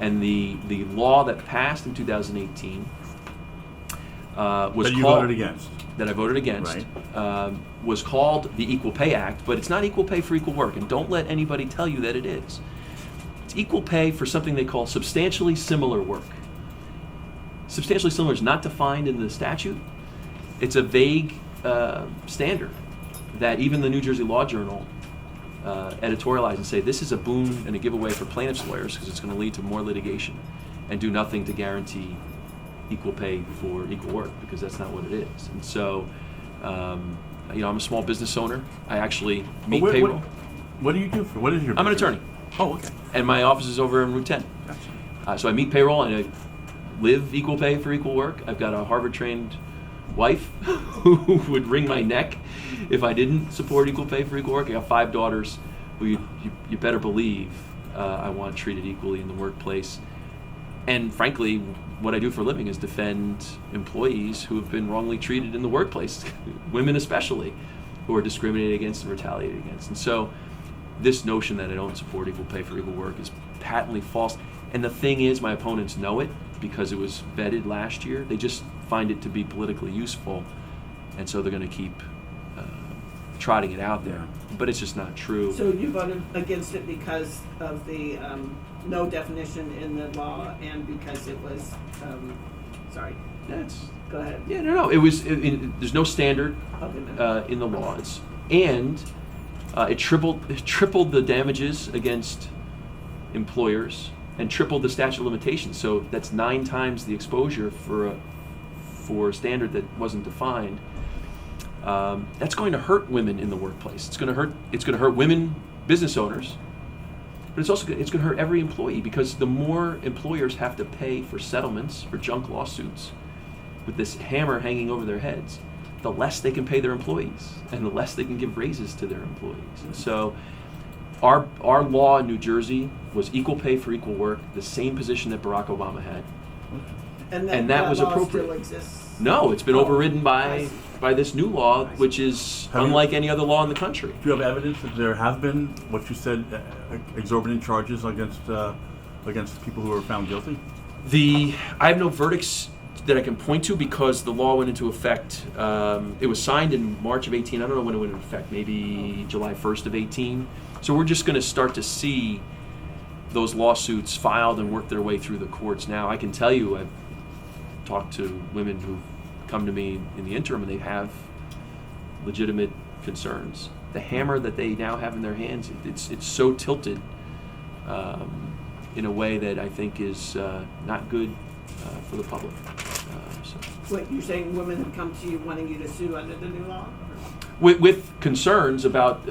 And the law that passed in 2018 was that you called, voted against. that I voted against, was called the Equal Pay Act, but it's not equal pay for equal work, and don't let anybody tell you that it is. It's equal pay for something they call substantially similar work. Substantially similar is not defined in the statute. It's a vague standard that even the New Jersey Law Journal editorialized and say this is a boon and a giveaway for plaintiffs' lawyers because it's going to lead to more litigation and do nothing to guarantee equal pay for equal work, because that's not what it is. And so, I'm a small business owner. I actually meet payroll. What do you do for? What is your? I'm an business? attorney. Oh, okay. And my office is over in Route 10. Gotcha. So I meet payroll and I live equal pay for equal work. I've got a Harvard-trained wife who would wring my neck if I didn't support equal pay for equal work. I got 5 daughters who you better believe I want treated equally in the workplace. And frankly, what I do for a living is defend employees who have been wrongly treated in the workplace, women especially, who are discriminated against and retaliated against. And so this notion that I don't support equal pay for equal work is patently false. And the thing is, my opponents know it because it was vetted last year. They just find it to be politically useful, and so they're going to keep trotting it out there. But it's just not true. So you voted against it because of the no definition in the law and because it was, sorry, go ahead. Yeah, no. It was. There's no standard Okay, in the law. It tripled the damages against employers and tripled the statute of limitations. So that's 9 times the exposure for a standard that wasn't defined. That's going to hurt women in the workplace. It's going to hurt women business owners, but it's going to hurt every employee, because the more employers have to pay for settlements, for junk lawsuits, with this hammer hanging over their heads, the less they can pay their employees and the less they can give raises to their employees. And so our law in New Jersey was equal pay for equal work, the same position that Barack Obama had. And that was law appropriate. Still exists. No, it's been overridden I by this new law, which is unlike any other law in the country. Do you have evidence that there have been what you said, exorbitant charges against people who were found guilty? I have no verdicts that I can point to because the law went into effect. It was signed in March of 18. I don't know when it went into effect. Maybe July 1st of 18. So we're just going to start to see those lawsuits filed and work their way through the courts now. I can tell you, I've talked to women who've come to me in the interim and they have legitimate concerns. The hammer that they now have in their hands, it's so tilted in a way that I think is not good for the public. What, you're saying women have come to you wanting you to sue under the new law? With concerns about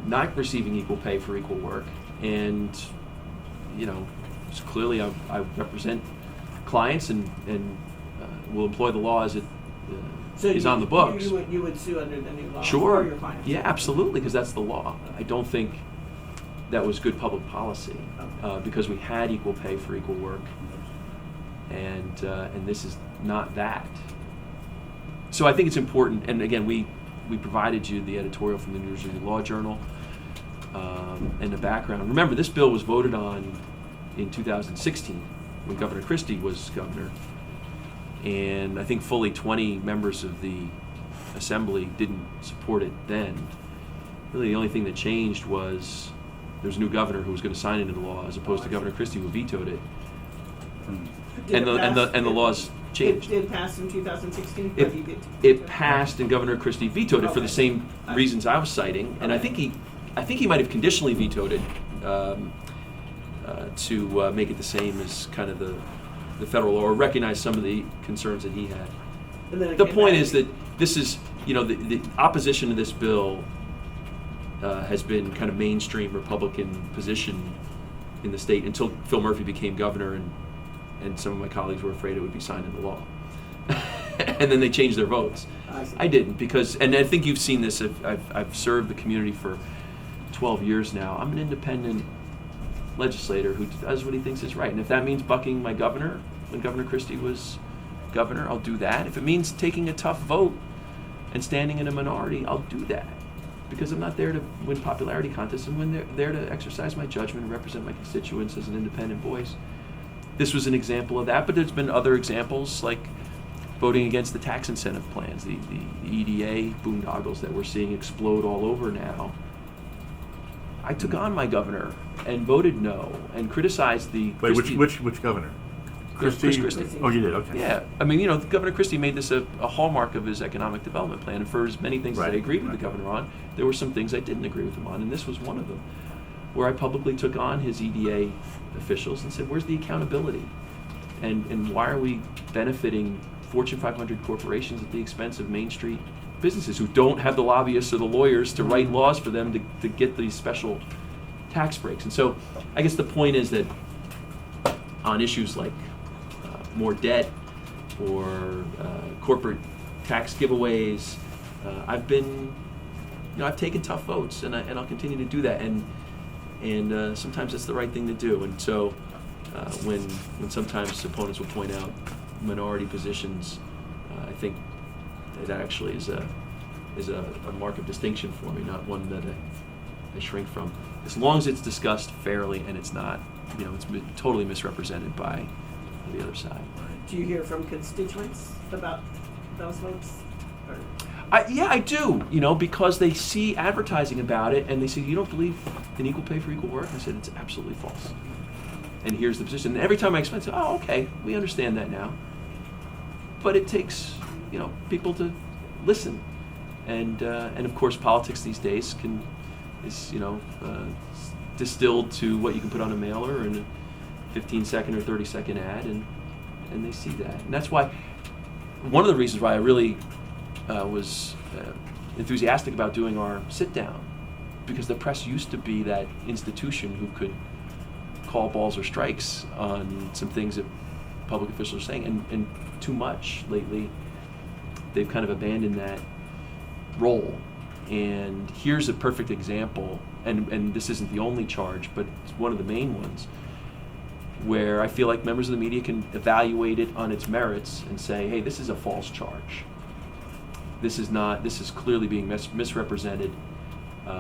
not receiving equal pay for equal work, and clearly I represent clients and will employ the law as it is on the books. You would sue under the new law Sure. for your clients? Yeah, absolutely, because that's the law. I don't think that was good public policy because we had equal pay for equal work, and this is not that. So I think it's important, and again, we provided you the editorial from the New Jersey Law Journal and the background. Remember, this bill was voted on in 2016 when Governor Christie was governor, and I think fully 20 members of the Assembly didn't support it then. Really, the only thing that changed was there was a new governor who was going to sign into the law, as opposed to Governor Christie, who vetoed it. And the laws changed. It passed in 2016? It passed, and Governor Christie vetoed it for the same reasons I was citing, and I think he might have conditionally vetoed it to make it the same as kind of the federal law, or recognize some of the concerns that he had. The point is that this is, the opposition to this bill has been kind of mainstream Republican position in the state until Phil Murphy became governor, and some of my colleagues were afraid it would be signed into law. And then they changed their votes. I didn't, because, and I think you've seen this, I've served the community for 12 years now. I'm an independent legislator who does what he thinks is right. And if that means bucking my governor when Governor Christie was governor, I'll do that. If it means taking a tough vote and standing in a minority, I'll do that. Because I'm not there to win popularity contests. I'm there to exercise my judgment and represent my constituents as an independent voice. this was an example of that, but there's been other examples like voting against the tax incentive plans, the EDA boondoggles that we're seeing explode all over now. I took on my governor and voted no and criticized the Wait, Christie- which governor? Chris Christie. Oh, you did. Okay. Yeah, I mean, Governor Christie made this a hallmark of his economic development plan, and for as many things that I Right, agreed with right. the governor on, there were some things I didn't agree with him on, and this was one of them, where I publicly took on his EDA officials and said, where's the accountability? And why are we benefiting Fortune 500 corporations at the expense of Main Street businesses who don't have the lobbyists or the lawyers to write laws for them to get these special tax breaks? And so I guess the point is that on issues like more debt or corporate tax giveaways, I've taken tough votes, and I'll continue to do that. And sometimes it's the right thing to do. And so when sometimes opponents will point out minority positions, I think it actually is a mark of distinction for me, not one that I shrink from. As long as it's discussed fairly and it's not, it's totally misrepresented by the other side. Do you hear from constituents about those votes? Or? Yeah, I do, because they see advertising about it and they say, you don't believe in equal pay for equal work? I said, it's absolutely false. And here's the position. And every time I explain, I say, oh, okay, we understand that now. But it takes, people to listen. And of course, politics these days is distilled to what you can put on a mailer and a 15-second or 30-second ad, and they see that. And that's why, one of the reasons why I really was enthusiastic about doing our sit-down, because the press used to be that institution who could call balls or strikes on some things that public officials are saying, and too much lately. They've kind of abandoned that role. And here's a perfect example, and this isn't the only charge, but it's one of the main ones, where I feel like members of the media can evaluate it on its merits and say, hey, this is a false charge. This is clearly being misrepresented.